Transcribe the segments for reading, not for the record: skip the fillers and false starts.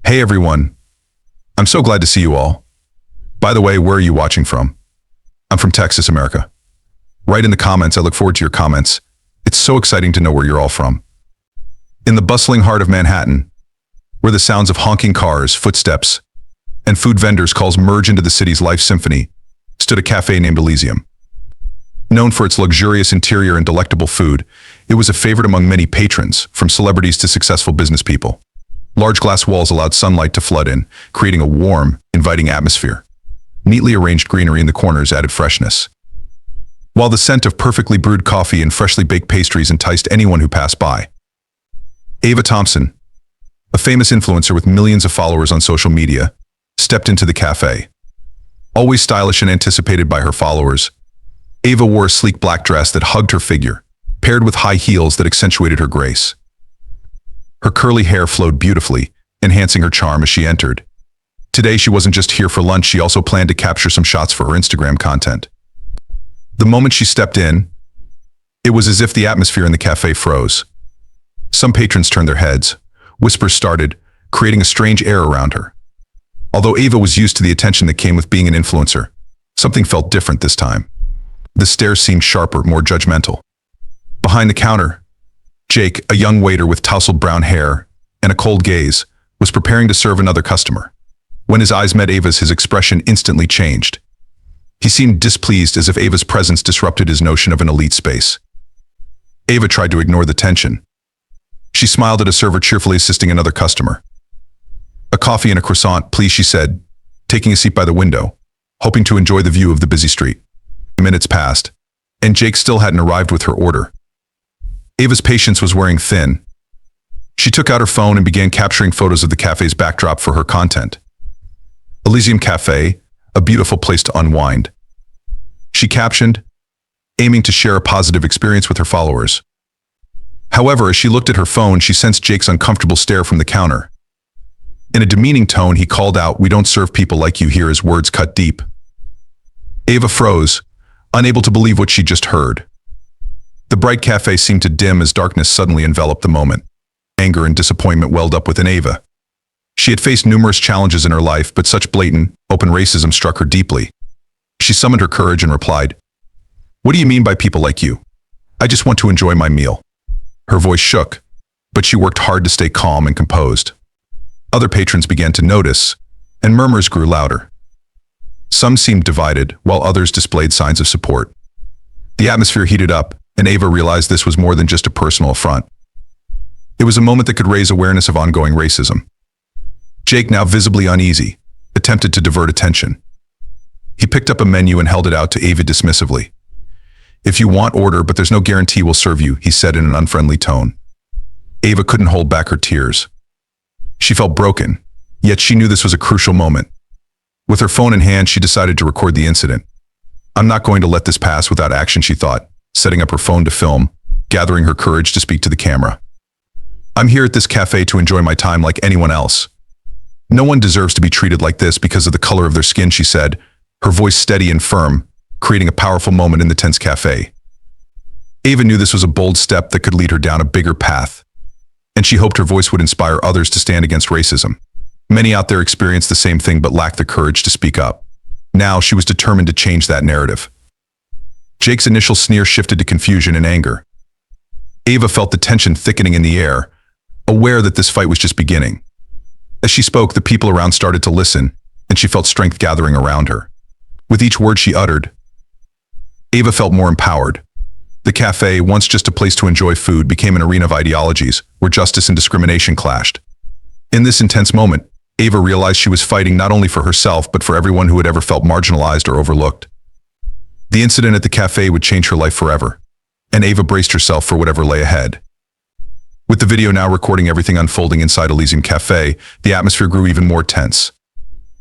Hey everyone, I'm so glad to see you all. By the way, where are you watching from? I'm from Texas, America. Write in the comments, I look forward to your comments. It's so exciting to know where you're all from. In the bustling heart of Manhattan, where the sounds of honking cars, footsteps, and food vendors' calls merge into the city's life symphony, stood a cafe named Elysium. Known for its luxurious interior and delectable food, it was a favorite among many patrons, from celebrities to successful business people. Large glass walls allowed sunlight to flood in, creating a warm, inviting atmosphere. Neatly arranged greenery in the corners added freshness, while the scent of perfectly brewed coffee and freshly baked pastries enticed anyone who passed by. Ava Thompson, a famous influencer with millions of followers on social media, stepped into the cafe. Always stylish and anticipated by her followers, Ava wore a sleek black dress that hugged her figure, paired with high heels that accentuated her grace. Her curly hair flowed beautifully, enhancing her charm as she entered. Today, she wasn't just here for lunch, she also planned to capture some shots for her Instagram content. The moment she stepped in, it was as if the atmosphere in the cafe froze. Some patrons turned their heads. Whispers started, creating a strange air around her. Although Ava was used to the attention that came with being an influencer, something felt different this time. The stares seemed sharper, more judgmental. Behind the counter, Jake, a young waiter with tousled brown hair and a cold gaze, was preparing to serve another customer. When his eyes met Ava's, his expression instantly changed. He seemed displeased, as if Ava's presence disrupted his notion of an elite space. Ava tried to ignore the tension. She smiled at a server cheerfully assisting another customer. "A coffee and a croissant, please," she said, taking a seat by the window, hoping to enjoy the view of the busy street. Minutes passed, and Jake still hadn't arrived with her order. Ava's patience was wearing thin. She took out her phone and began capturing photos of the cafe's backdrop for her content. Elysium Cafe, a beautiful place to unwind, she captioned, aiming to share a positive experience with her followers. However, as she looked at her phone, she sensed Jake's uncomfortable stare from the counter. In a demeaning tone, he called out, "We don't serve people like you here," his words cut deep. Ava froze, unable to believe what she just heard. The bright cafe seemed to dim as darkness suddenly enveloped the moment. Anger and disappointment welled up within Ava. She had faced numerous challenges in her life, but such blatant, open racism struck her deeply. She summoned her courage and replied, "What do you mean by people like you? I just want to enjoy my meal." Her voice shook, but she worked hard to stay calm and composed. Other patrons began to notice, and murmurs grew louder. Some seemed divided, while others displayed signs of support. The atmosphere heated up, and Ava realized this was more than just a personal affront. It was a moment that could raise awareness of ongoing racism. Jake, now visibly uneasy, attempted to divert attention. He picked up a menu and held it out to Ava dismissively. "If you want, order, but there's no guarantee we'll serve you," he said in an unfriendly tone. Ava couldn't hold back her tears. She felt broken, yet she knew this was a crucial moment. With her phone in hand, she decided to record the incident. "I'm not going to let this pass without action," she thought, setting up her phone to film, gathering her courage to speak to the camera. "I'm here at this cafe to enjoy my time like anyone else. No one deserves to be treated like this because of the color of their skin," she said, her voice steady and firm, creating a powerful moment in the tense cafe. Ava knew this was a bold step that could lead her down a bigger path, and she hoped her voice would inspire others to stand against racism. Many out there experienced the same thing but lacked the courage to speak up. Now she was determined to change that narrative. Jake's initial sneer shifted to confusion and anger. Ava felt the tension thickening in the air, aware that this fight was just beginning. As she spoke, the people around started to listen, and she felt strength gathering around her. With each word she uttered, Ava felt more empowered. The cafe, once just a place to enjoy food, became an arena of ideologies where justice and discrimination clashed. In this intense moment, Ava realized she was fighting not only for herself, but for everyone who had ever felt marginalized or overlooked. The incident at the cafe would change her life forever, and Ava braced herself for whatever lay ahead. With the video now recording everything unfolding inside Elysium Cafe, the atmosphere grew even more tense.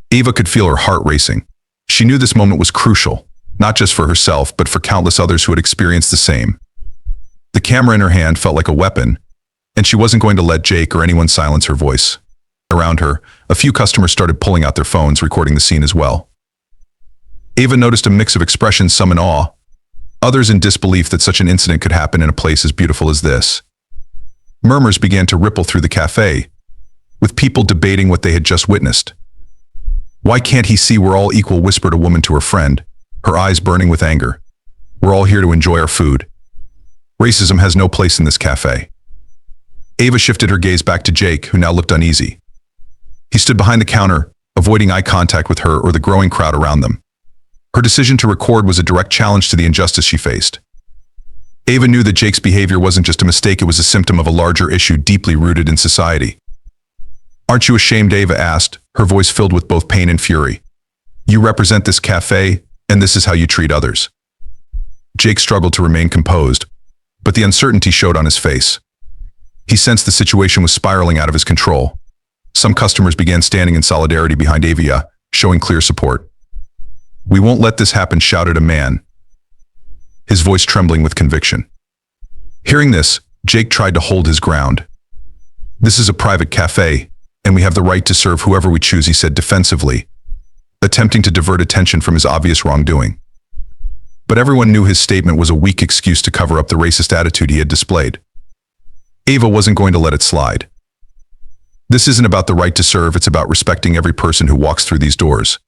Ava could feel her heart racing. She knew this moment was crucial, not just for herself, but for countless others who had experienced the same. The camera in her hand felt like a weapon, and she wasn't going to let Jake or anyone silence her voice. Around her, a few customers started pulling out their phones, recording the scene as well. Ava noticed a mix of expressions, some in awe, others in disbelief that such an incident could happen in a place as beautiful as this. Murmurs began to ripple through the cafe, with people debating what they had just witnessed. "Why can't he see we're all equal?" whispered a woman to her friend, her eyes burning with anger. "We're all here to enjoy our food. Racism has no place in this cafe." Ava shifted her gaze back to Jake, who now looked uneasy. He stood behind the counter, avoiding eye contact with her or the growing crowd around them. Her decision to record was a direct challenge to the injustice she faced. Ava knew that Jake's behavior wasn't just a mistake, it was a symptom of a larger issue deeply rooted in society. "Aren't you ashamed?" Ava asked, her voice filled with both pain and fury. "You represent this cafe, and this is how you treat others." Jake struggled to remain composed, but the uncertainty showed on his face. He sensed the situation was spiraling out of his control. Some customers began standing in solidarity behind Ava, showing clear support. "We won't let this happen," shouted a man, his voice trembling with conviction. Hearing this, Jake tried to hold his ground. "This is a private cafe, and we have the right to serve whoever we choose," he said defensively, attempting to divert attention from his obvious wrongdoing. But everyone knew his statement was a weak excuse to cover up the racist attitude he had displayed. Ava wasn't going to let it slide. "This isn't about the right to serve, it's about respecting every person who walks through these doors.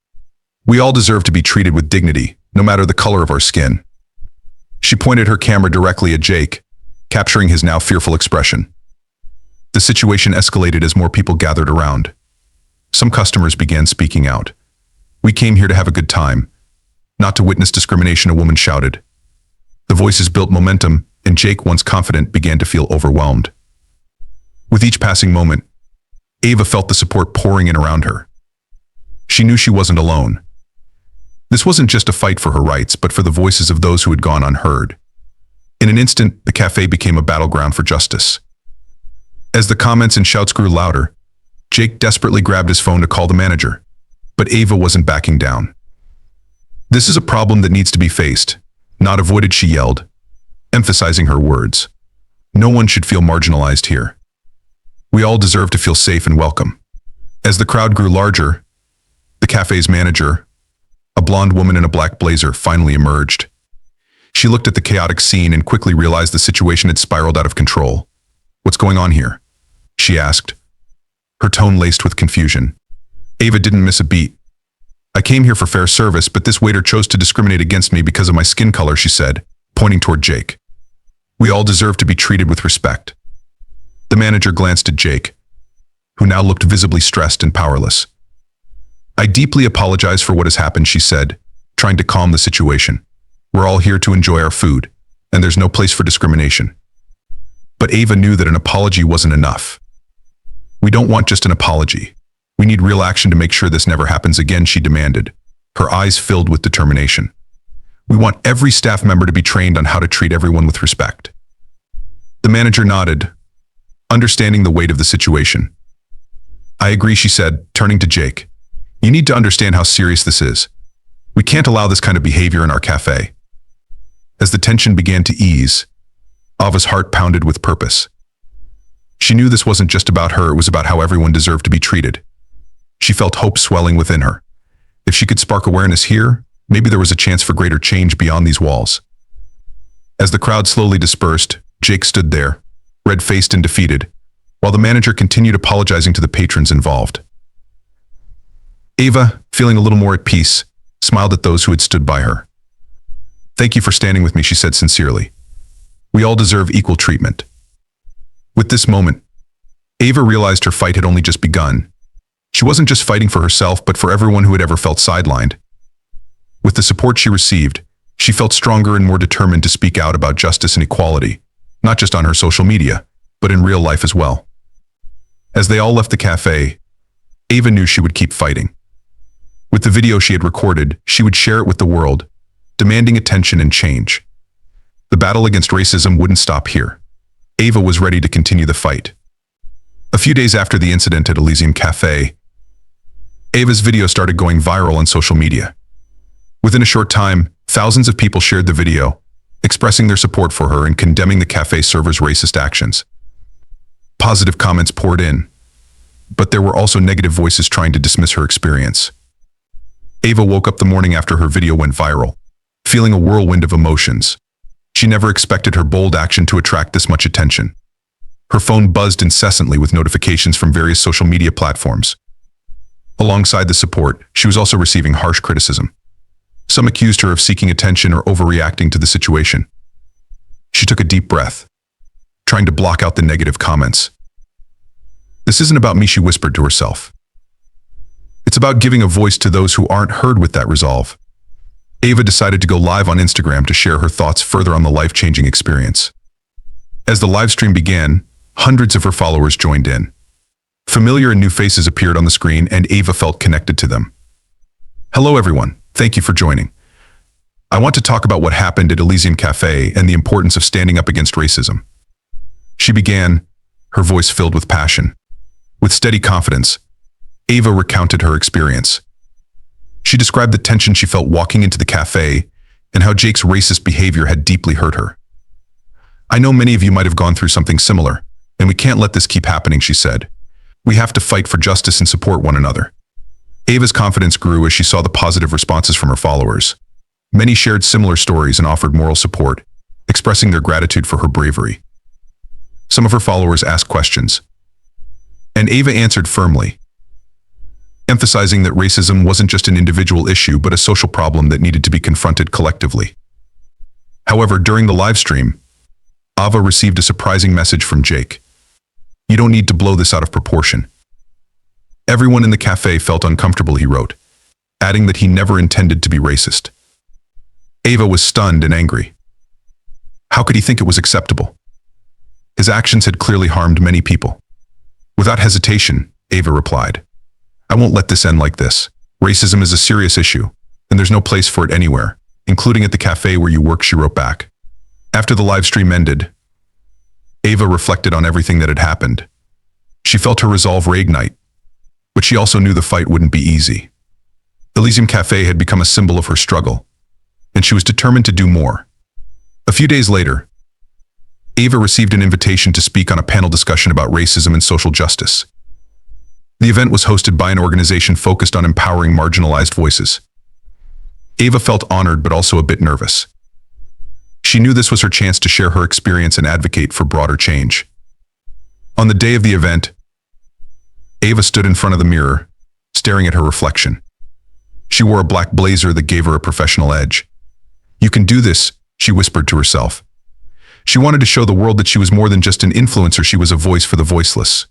We all deserve to be treated with dignity, no matter the color of our skin." She pointed her camera directly at Jake, capturing his now fearful expression. The situation escalated as more people gathered around. Some customers began speaking out. "We came here to have a good time, not to witness discrimination," a woman shouted. The voices built momentum, and Jake, once confident, began to feel overwhelmed. With each passing moment, Ava felt the support pouring in around her. She knew she wasn't alone. This wasn't just a fight for her rights, but for the voices of those who had gone unheard. In an instant, the cafe became a battleground for justice. As the comments and shouts grew louder, Jake desperately grabbed his phone to call the manager, but Ava wasn't backing down. "This is a problem that needs to be faced, not avoided," she yelled, emphasizing her words. "No one should feel marginalized here. We all deserve to feel safe and welcome." As the crowd grew larger, the cafe's manager, a blonde woman in a black blazer, finally emerged. She looked at the chaotic scene and quickly realized the situation had spiraled out of control. "What's going on here?" she asked, her tone laced with confusion. Ava didn't miss a beat. "I came here for fair service, but this waiter chose to discriminate against me because of my skin color," she said, pointing toward Jake. "We all deserve to be treated with respect." The manager glanced at Jake, who now looked visibly stressed and powerless. "I deeply apologize for what has happened," she said, trying to calm the situation. "We're all here to enjoy our food, and there's no place for discrimination." But Ava knew that an apology wasn't enough. "We don't want just an apology. We need real action to make sure this never happens again," she demanded, her eyes filled with determination. "We want every staff member to be trained on how to treat everyone with respect." The manager nodded, understanding the weight of the situation. "I agree," she said, turning to Jake. "You need to understand how serious this is. We can't allow this kind of behavior in our cafe." As the tension began to ease, Ava's heart pounded with purpose. She knew this wasn't just about her, it was about how everyone deserved to be treated. She felt hope swelling within her. If she could spark awareness here, maybe there was a chance for greater change beyond these walls. As the crowd slowly dispersed, Jake stood there, red-faced and defeated, while the manager continued apologizing to the patrons involved. Ava, feeling a little more at peace, smiled at those who had stood by her. "Thank you for standing with me," she said sincerely. "We all deserve equal treatment." With this moment, Ava realized her fight had only just begun. She wasn't just fighting for herself, but for everyone who had ever felt sidelined. With the support she received, she felt stronger and more determined to speak out about justice and equality, not just on her social media, but in real life as well. As they all left the cafe, Ava knew she would keep fighting. With the video she had recorded, she would share it with the world, demanding attention and change. The battle against racism wouldn't stop here. Ava was ready to continue the fight. A few days after the incident at Elysium Cafe, Ava's video started going viral on social media. Within a short time, thousands of people shared the video, expressing their support for her and condemning the cafe server's racist actions. Positive comments poured in, but there were also negative voices trying to dismiss her experience. Ava woke up the morning after her video went viral, feeling a whirlwind of emotions. She never expected her bold action to attract this much attention. Her phone buzzed incessantly with notifications from various social media platforms. Alongside the support, she was also receiving harsh criticism. Some accused her of seeking attention or overreacting to the situation. She took a deep breath, trying to block out the negative comments. "This isn't about me," she whispered to herself. "It's about giving a voice to those who aren't heard." With that resolve, Ava decided to go live on Instagram to share her thoughts further on the life-changing experience. As the live stream began, hundreds of her followers joined in. Familiar and new faces appeared on the screen, and Ava felt connected to them. "Hello everyone, thank you for joining. I want to talk about what happened at Elysium Cafe and the importance of standing up against racism." She began, her voice filled with passion. With steady confidence, Ava recounted her experience. She described the tension she felt walking into the cafe and how Jake's racist behavior had deeply hurt her. "I know many of you might have gone through something similar, and we can't let this keep happening," she said. "We have to fight for justice and support one another." Ava's confidence grew as she saw the positive responses from her followers. Many shared similar stories and offered moral support, expressing their gratitude for her bravery. Some of her followers asked questions, and Ava answered firmly, emphasizing that racism wasn't just an individual issue but a social problem that needed to be confronted collectively. However, during the live stream, Ava received a surprising message from Jake. "You don't need to blow this out of proportion." Everyone in the cafe felt uncomfortable, he wrote, adding that he never intended to be racist. Ava was stunned and angry. How could he think it was acceptable? His actions had clearly harmed many people. Without hesitation, Ava replied, "I won't let this end like this. Racism is a serious issue, and there's no place for it anywhere, including at the cafe where you work," she wrote back. After the live stream ended, Ava reflected on everything that had happened. She felt her resolve reignite, but she also knew the fight wouldn't be easy. Elysium Cafe had become a symbol of her struggle, and she was determined to do more. A few days later, Ava received an invitation to speak on a panel discussion about racism and social justice. The event was hosted by an organization focused on empowering marginalized voices. Ava felt honored but also a bit nervous. She knew this was her chance to share her experience and advocate for broader change. On the day of the event, Ava stood in front of the mirror, staring at her reflection. She wore a black blazer that gave her a professional edge. "You can do this," she whispered to herself. She wanted to show the world that she was more than just an influencer, she was a voice for the voiceless.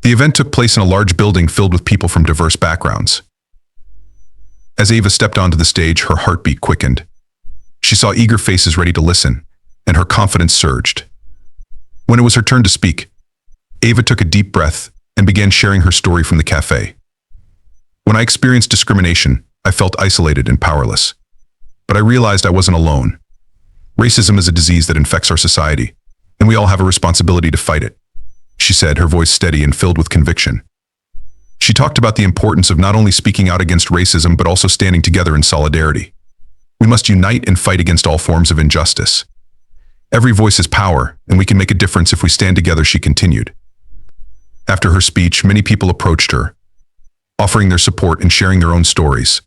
The event took place in a large building filled with people from diverse backgrounds. As Ava stepped onto the stage, her heartbeat quickened. She saw eager faces ready to listen, and her confidence surged. When it was her turn to speak, Ava took a deep breath and began sharing her story from the cafe. "When I experienced discrimination, I felt isolated and powerless. But I realized I wasn't alone. Racism is a disease that infects our society, and we all have a responsibility to fight it," she said, her voice steady and filled with conviction. She talked about the importance of not only speaking out against racism but also standing together in solidarity. "We must unite and fight against all forms of injustice. Every voice is power, and we can make a difference if we stand together," she continued. After her speech, many people approached her, offering their support and sharing their own stories.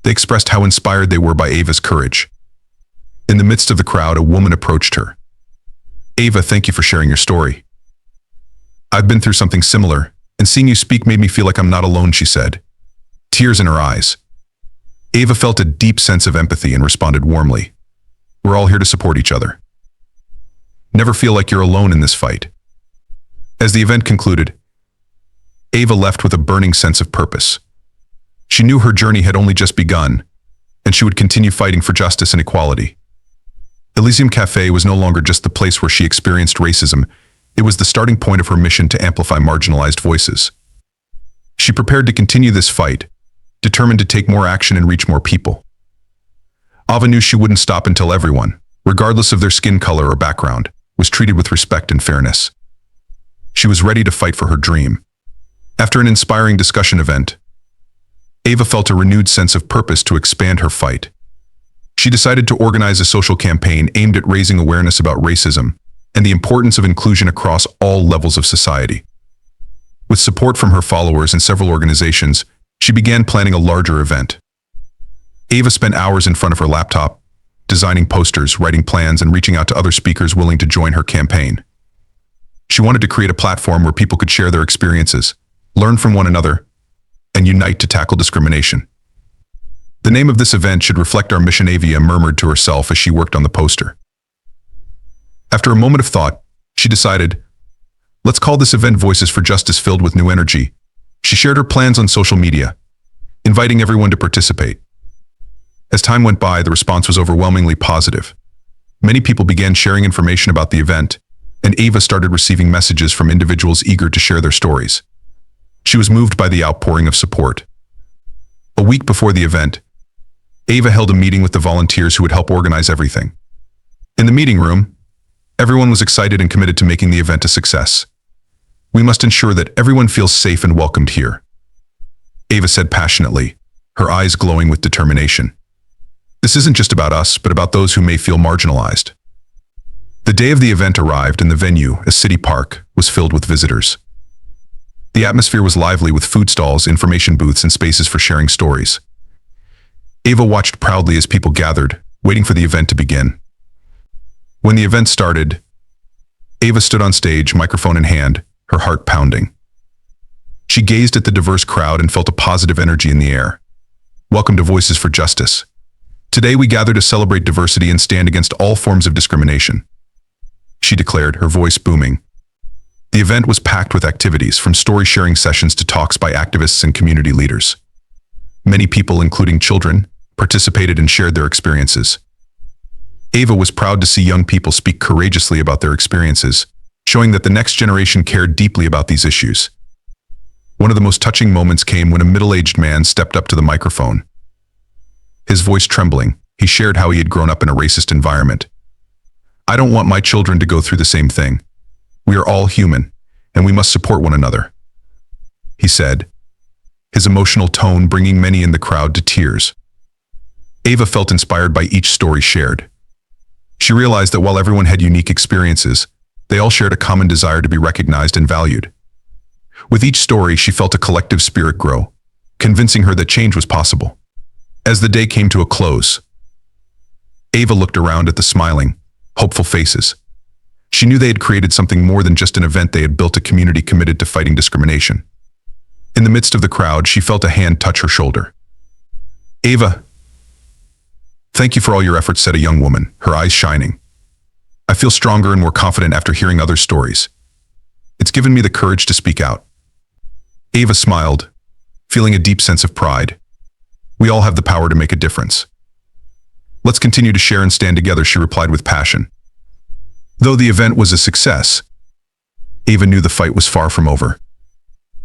They expressed how inspired they were by Ava's courage. In the midst of the crowd, a woman approached her. "Ava, thank you for sharing your story. I've been through something similar, and seeing you speak made me feel like I'm not alone," she said, tears in her eyes. Ava felt a deep sense of empathy and responded warmly, "We're all here to support each other. Never feel like you're alone in this fight." As the event concluded, Ava left with a burning sense of purpose. She knew her journey had only just begun, and she would continue fighting for justice and equality. Elysium Cafe was no longer just the place where she experienced racism, it was the starting point of her mission to amplify marginalized voices. She prepared to continue this fight, determined to take more action and reach more people. Ava knew she wouldn't stop until everyone, regardless of their skin color or background, was treated with respect and fairness. She was ready to fight for her dream. After an inspiring discussion event, Ava felt a renewed sense of purpose to expand her fight. She decided to organize a social campaign aimed at raising awareness about racism and the importance of inclusion across all levels of society. With support from her followers and several organizations, she began planning a larger event. Ava spent hours in front of her laptop, designing posters, writing plans, and reaching out to other speakers willing to join her campaign. She wanted to create a platform where people could share their experiences, learn from one another, and unite to tackle discrimination. The name of this event should reflect our mission, Ava murmured to herself as she worked on the poster. After a moment of thought, she decided, let's call this event Voices for Justice, filled with new energy. She shared her plans on social media, inviting everyone to participate. As time went by, the response was overwhelmingly positive. Many people began sharing information about the event, and Ava started receiving messages from individuals eager to share their stories. She was moved by the outpouring of support. A week before the event, Ava held a meeting with the volunteers who would help organize everything. In the meeting room, everyone was excited and committed to making the event a success. We must ensure that everyone feels safe and welcomed here, Ava said passionately, her eyes glowing with determination. This isn't just about us, but about those who may feel marginalized. The day of the event arrived, and the venue, a city park, was filled with visitors. The atmosphere was lively with food stalls, information booths, and spaces for sharing stories. Ava watched proudly as people gathered, waiting for the event to begin. When the event started, Ava stood on stage, microphone in hand, her heart pounding. She gazed at the diverse crowd and felt a positive energy in the air. Welcome to Voices for Justice. Today we gather to celebrate diversity and stand against all forms of discrimination, she declared, her voice booming. The event was packed with activities, from story-sharing sessions to talks by activists and community leaders. Many people, including children, participated and shared their experiences. Ava was proud to see young people speak courageously about their experiences, showing that the next generation cared deeply about these issues. One of the most touching moments came when a middle-aged man stepped up to the microphone. His voice trembling, he shared how he had grown up in a racist environment. I don't want my children to go through the same thing. We are all human, and we must support one another, he said, his emotional tone bringing many in the crowd to tears. Ava felt inspired by each story shared. She realized that while everyone had unique experiences, they all shared a common desire to be recognized and valued. With each story, she felt a collective spirit grow, convincing her that change was possible. As the day came to a close, Ava looked around at the smiling, hopeful faces. She knew they had created something more than just an event. They had built a community committed to fighting discrimination. In the midst of the crowd, she felt a hand touch her shoulder. Ava, thank you for all your efforts, said a young woman, her eyes shining. I feel stronger and more confident after hearing other stories. It's given me the courage to speak out. Ava smiled, feeling a deep sense of pride. We all have the power to make a difference. Let's continue to share and stand together, she replied with passion. Though the event was a success, Ava knew the fight was far from over.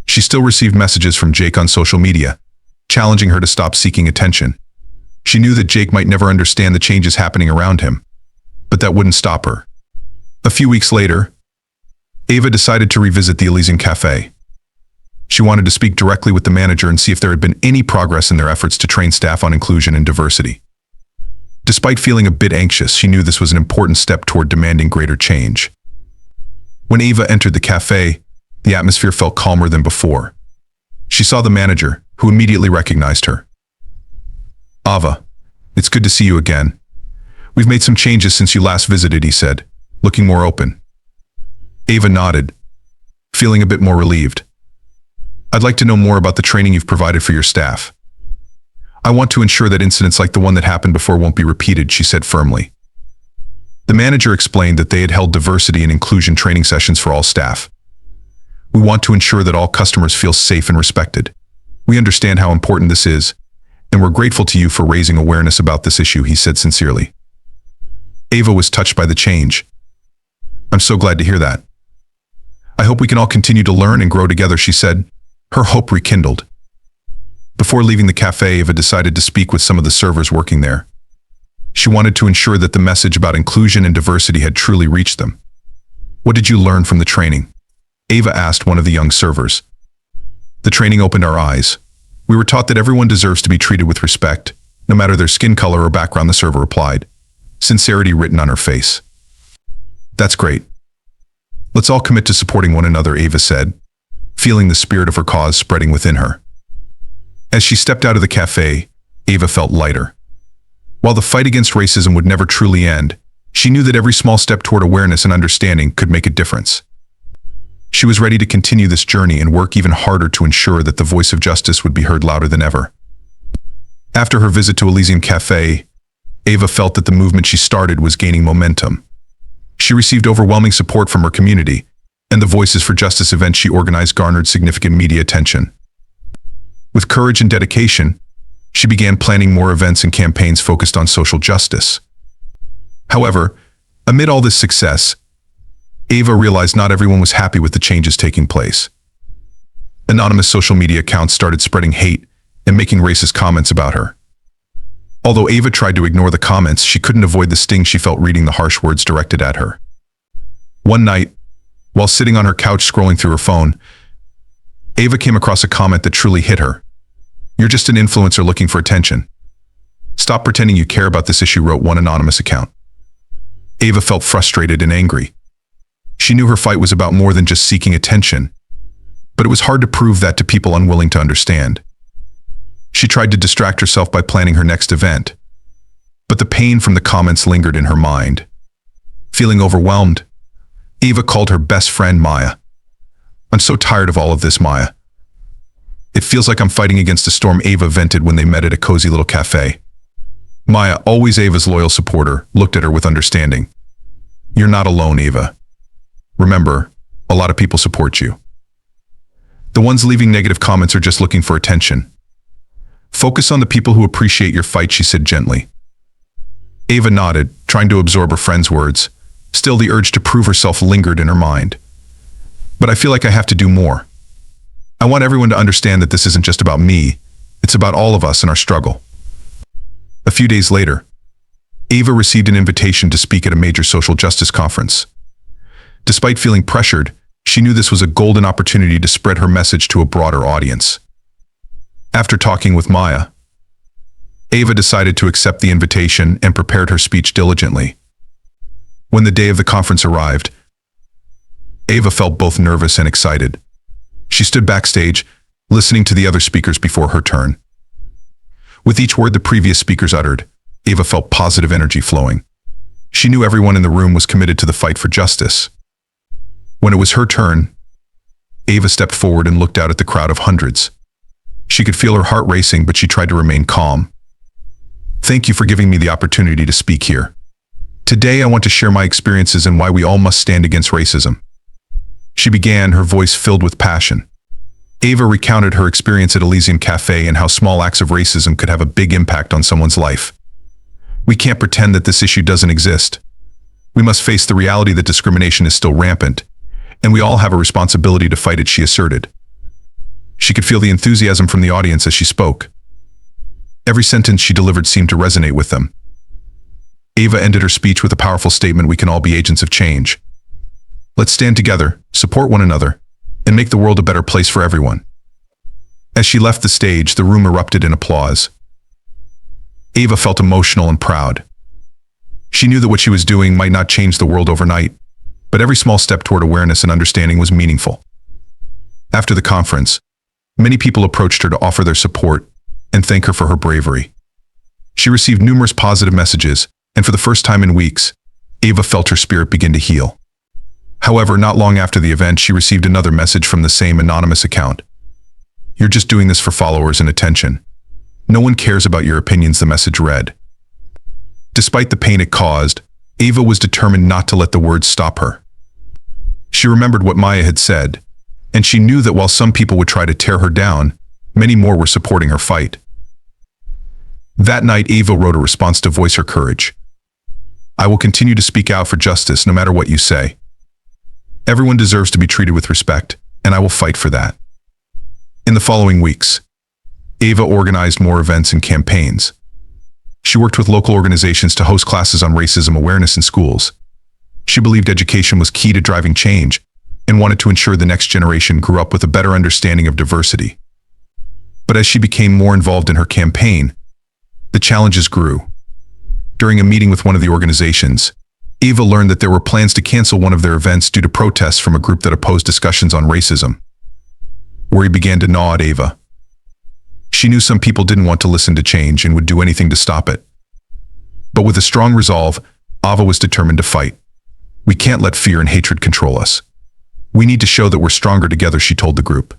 She still received messages from Jake on social media, challenging her to stop seeking attention. She knew that Jake might never understand the changes happening around him, but that wouldn't stop her. A few weeks later, Ava decided to revisit the Elysian Cafe. She wanted to speak directly with the manager and see if there had been any progress in their efforts to train staff on inclusion and diversity. Despite feeling a bit anxious, she knew this was an important step toward demanding greater change. When Ava entered the cafe, the atmosphere felt calmer than before. She saw the manager, who immediately recognized her. Ava, it's good to see you again. We've made some changes since you last visited, he said, looking more open. Ava nodded, feeling a bit more relieved. I'd like to know more about the training you've provided for your staff. I want to ensure that incidents like the one that happened before won't be repeated, she said firmly. The manager explained that they had held diversity and inclusion training sessions for all staff. We want to ensure that all customers feel safe and respected. We understand how important this is, and we're grateful to you for raising awareness about this issue, he said sincerely. Ava was touched by the change. I'm so glad to hear that. I hope we can all continue to learn and grow together, she said, her hope rekindled. Before leaving the cafe, Ava decided to speak with some of the servers working there. She wanted to ensure that the message about inclusion and diversity had truly reached them. What did you learn from the training? Ava asked one of the young servers. The training opened our eyes. We were taught that everyone deserves to be treated with respect, no matter their skin color or background, the server replied, sincerity written on her face. That's great. Let's all commit to supporting one another, Ava said, feeling the spirit of her cause spreading within her. As she stepped out of the cafe, Ava felt lighter. While the fight against racism would never truly end, she knew that every small step toward awareness and understanding could make a difference. She was ready to continue this journey and work even harder to ensure that the voice of justice would be heard louder than ever. After her visit to Elysium Cafe, Ava felt that the movement she started was gaining momentum. She received overwhelming support from her community, and the Voices for Justice event she organized garnered significant media attention. With courage and dedication, she began planning more events and campaigns focused on social justice. However, amid all this success, Ava realized not everyone was happy with the changes taking place. Anonymous social media accounts started spreading hate and making racist comments about her. Although Ava tried to ignore the comments, she couldn't avoid the sting she felt reading the harsh words directed at her. One night, while sitting on her couch scrolling through her phone, Ava came across a comment that truly hit her. "You're just an influencer looking for attention. Stop pretending you care about this issue," wrote one anonymous account. Ava felt frustrated and angry. She knew her fight was about more than just seeking attention, but it was hard to prove that to people unwilling to understand. She tried to distract herself by planning her next event, but the pain from the comments lingered in her mind. Feeling overwhelmed, Ava called her best friend Maya. "I'm so tired of all of this, Maya. It feels like I'm fighting against a storm," Ava vented when they met at a cozy little cafe. Maya, always Ava's loyal supporter, looked at her with understanding. "You're not alone, Ava. Remember, a lot of people support you. The ones leaving negative comments are just looking for attention. Focus on the people who appreciate your fight," she said gently. Ava nodded, trying to absorb her friend's words. Still, the urge to prove herself lingered in her mind. "But I feel like I have to do more. I want everyone to understand that this isn't just about me. It's about all of us and our struggle." A few days later, Ava received an invitation to speak at a major social justice conference. Despite feeling pressured, she knew this was a golden opportunity to spread her message to a broader audience. After talking with Maya, Ava decided to accept the invitation and prepared her speech diligently. When the day of the conference arrived, Ava felt both nervous and excited. She stood backstage, listening to the other speakers before her turn. With each word the previous speakers uttered, Ava felt positive energy flowing. She knew everyone in the room was committed to the fight for justice. When it was her turn, Ava stepped forward and looked out at the crowd of hundreds. She could feel her heart racing, but she tried to remain calm. "Thank you for giving me the opportunity to speak here. Today I want to share my experiences and why we all must stand against racism." She began, her voice filled with passion. Ava recounted her experience at Elysium Cafe and how small acts of racism could have a big impact on someone's life. "We can't pretend that this issue doesn't exist. We must face the reality that discrimination is still rampant, and we all have a responsibility to fight it," she asserted. She could feel the enthusiasm from the audience as she spoke. Every sentence she delivered seemed to resonate with them. Ava ended her speech with a powerful statement: "We can all be agents of change. Let's stand together, support one another, and make the world a better place for everyone." As she left the stage, the room erupted in applause. Ava felt emotional and proud. She knew that what she was doing might not change the world overnight, but every small step toward awareness and understanding was meaningful. After the conference, many people approached her to offer their support and thank her for her bravery. She received numerous positive messages, and for the first time in weeks, Ava felt her spirit begin to heal. However, not long after the event, she received another message from the same anonymous account. "You're just doing this for followers and attention. No one cares about your opinions," the message read. Despite the pain it caused, Ava was determined not to let the words stop her. She remembered what Maya had said, and she knew that while some people would try to tear her down, many more were supporting her fight. That night, Ava wrote a response to voice her courage. "I will continue to speak out for justice no matter what you say. Everyone deserves to be treated with respect, and I will fight for that." In the following weeks, Ava organized more events and campaigns. She worked with local organizations to host classes on racism awareness in schools. She believed education was key to driving change and wanted to ensure the next generation grew up with a better understanding of diversity. But as she became more involved in her campaign, the challenges grew. During a meeting with one of the organizations, Ava learned that there were plans to cancel one of their events due to protests from a group that opposed discussions on racism. Worry began to gnaw at Ava. She knew some people didn't want to listen to change and would do anything to stop it. But with a strong resolve, Ava was determined to fight. "We can't let fear and hatred control us. We need to show that we're stronger together, she told the group.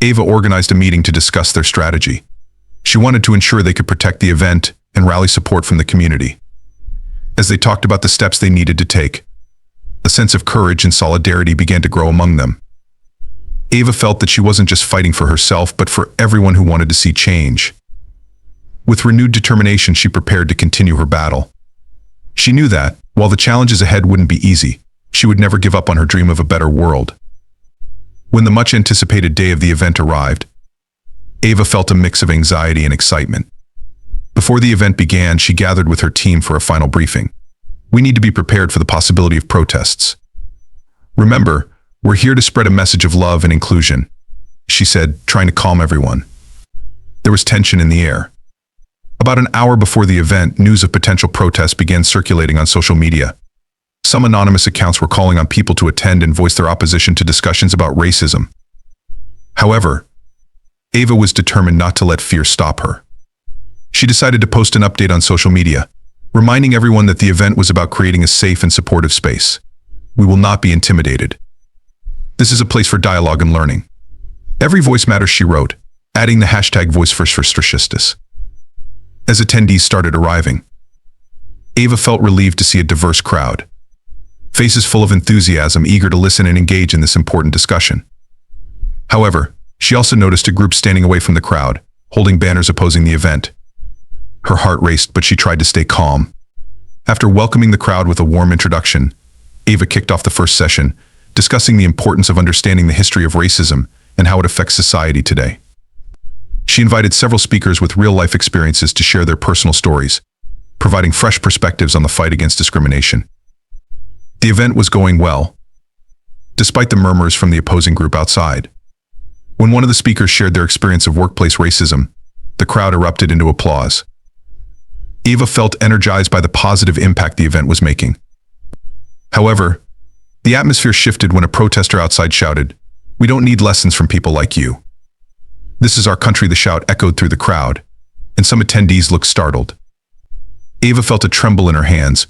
Ava organized a meeting to discuss their strategy. She wanted to ensure they could protect the event and rally support from the community. As they talked about the steps they needed to take, a sense of courage and solidarity began to grow among them. Ava felt that she wasn't just fighting for herself, but for everyone who wanted to see change. With renewed determination, she prepared to continue her battle. She knew that, while the challenges ahead wouldn't be easy, she would never give up on her dream of a better world. When the much-anticipated day of the event arrived, Ava felt a mix of anxiety and excitement. Before the event began, she gathered with her team for a final briefing. We need to be prepared for the possibility of protests. Remember, we're here to spread a message of love and inclusion, she said, trying to calm everyone. There was tension in the air. About an hour before the event, news of potential protests began circulating on social media. Some anonymous accounts were calling on people to attend and voice their opposition to discussions about racism. However, Ava was determined not to let fear stop her. She decided to post an update on social media, reminding everyone that the event was about creating a safe and supportive space. We will not be intimidated. This is a place for dialogue and learning. Every voice matters, she wrote, adding the hashtag #VoiceFirstFirstFirst. As attendees started arriving, Ava felt relieved to see a diverse crowd. Faces full of enthusiasm, eager to listen and engage in this important discussion. However, she also noticed a group standing away from the crowd, holding banners opposing the event. Her heart raced, but she tried to stay calm. After welcoming the crowd with a warm introduction, Ava kicked off the first session, discussing the importance of understanding the history of racism and how it affects society today. She invited several speakers with real-life experiences to share their personal stories, providing fresh perspectives on the fight against discrimination. The event was going well, despite the murmurs from the opposing group outside. When one of the speakers shared their experience of workplace racism, the crowd erupted into applause. Ava felt energized by the positive impact the event was making. However, the atmosphere shifted when a protester outside shouted, "We don't need lessons from people like you. This is our country." The shout echoed through the crowd, and some attendees looked startled. Ava felt a tremble in her hands,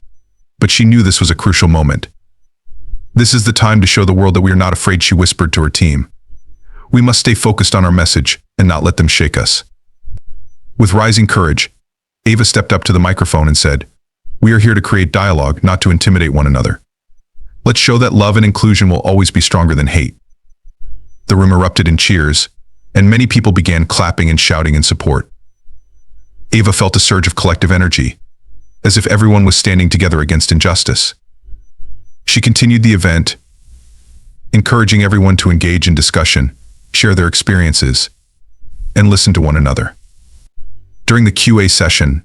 but she knew this was a crucial moment. "This is the time to show the world that we are not afraid," she whispered to her team. "We must stay focused on our message and not let them shake us." With rising courage, Ava stepped up to the microphone and said, "We are here to create dialogue, not to intimidate one another. Let's show that love and inclusion will always be stronger than hate." The room erupted in cheers, and many people began clapping and shouting in support. Ava felt a surge of collective energy, as if everyone was standing together against injustice. She continued the event, encouraging everyone to engage in discussion, share their experiences, and listen to one another. During the Q&A session,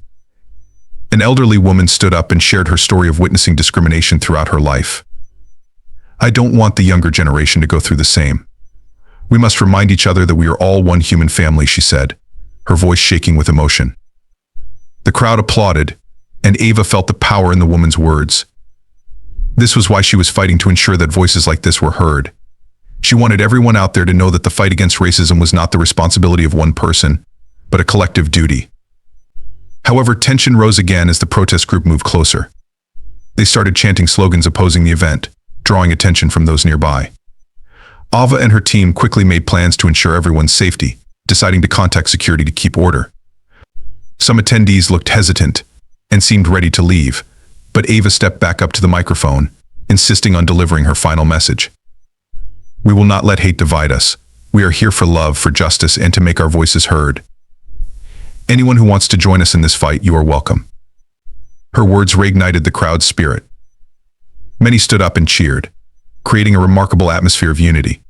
an elderly woman stood up and shared her story of witnessing discrimination throughout her life. "I don't want the younger generation to go through the same. We must remind each other that we are all one human family," she said, her voice shaking with emotion. The crowd applauded, and Ava felt the power in the woman's words. This was why she was fighting to ensure that voices like this were heard. She wanted everyone out there to know that the fight against racism was not the responsibility of one person, but a collective duty. However, tension rose again as the protest group moved closer. They started chanting slogans opposing the event, drawing attention from those nearby. Ava and her team quickly made plans to ensure everyone's safety, deciding to contact security to keep order. Some attendees looked hesitant and seemed ready to leave, but Ava stepped back up to the microphone, insisting on delivering her final message. "We will not let hate divide us. We are here for love, for justice, and to make our voices heard. Anyone who wants to join us in this fight, you are welcome." Her words reignited the crowd's spirit. Many stood up and cheered, creating a remarkable atmosphere of unity.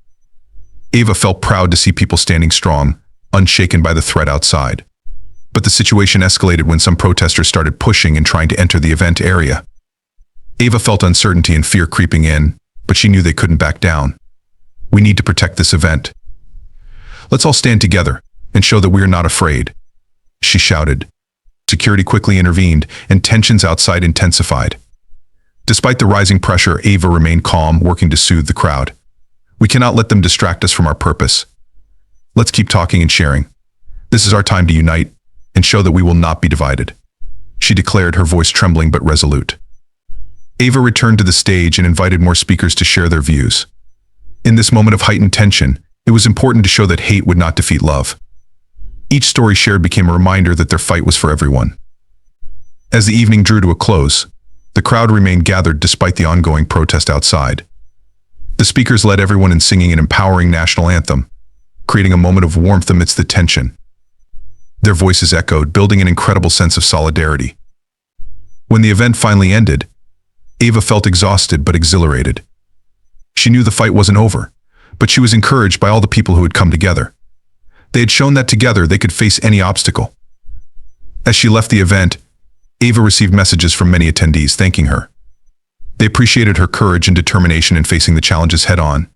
Ava felt proud to see people standing strong, unshaken by the threat outside. But the situation escalated when some protesters started pushing and trying to enter the event area. Ava felt uncertainty and fear creeping in, but she knew they couldn't back down. "We need to protect this event. Let's all stand together and show that we are not afraid," she shouted. Security quickly intervened, and tensions outside intensified. Despite the rising pressure, Ava remained calm, working to soothe the crowd. "We cannot let them distract us from our purpose. Let's keep talking and sharing. This is our time to unite and show that we will not be divided," she declared, her voice trembling but resolute. Ava returned to the stage and invited more speakers to share their views. In this moment of heightened tension, it was important to show that hate would not defeat love. Each story shared became a reminder that their fight was for everyone. As the evening drew to a close, the crowd remained gathered despite the ongoing protest outside. The speakers led everyone in singing an empowering national anthem, creating a moment of warmth amidst the tension. Their voices echoed, building an incredible sense of solidarity. When the event finally ended, Ava felt exhausted but exhilarated. She knew the fight wasn't over, but she was encouraged by all the people who had come together. They had shown that together they could face any obstacle. As she left the event, Ava received messages from many attendees thanking her. They appreciated her courage and determination in facing the challenges head-on.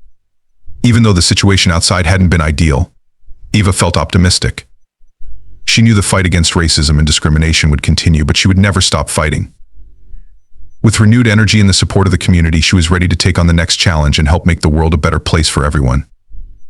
Even though the situation outside hadn't been ideal, Ava felt optimistic. She knew the fight against racism and discrimination would continue, but she would never stop fighting. With renewed energy and the support of the community, she was ready to take on the next challenge and help make the world a better place for everyone.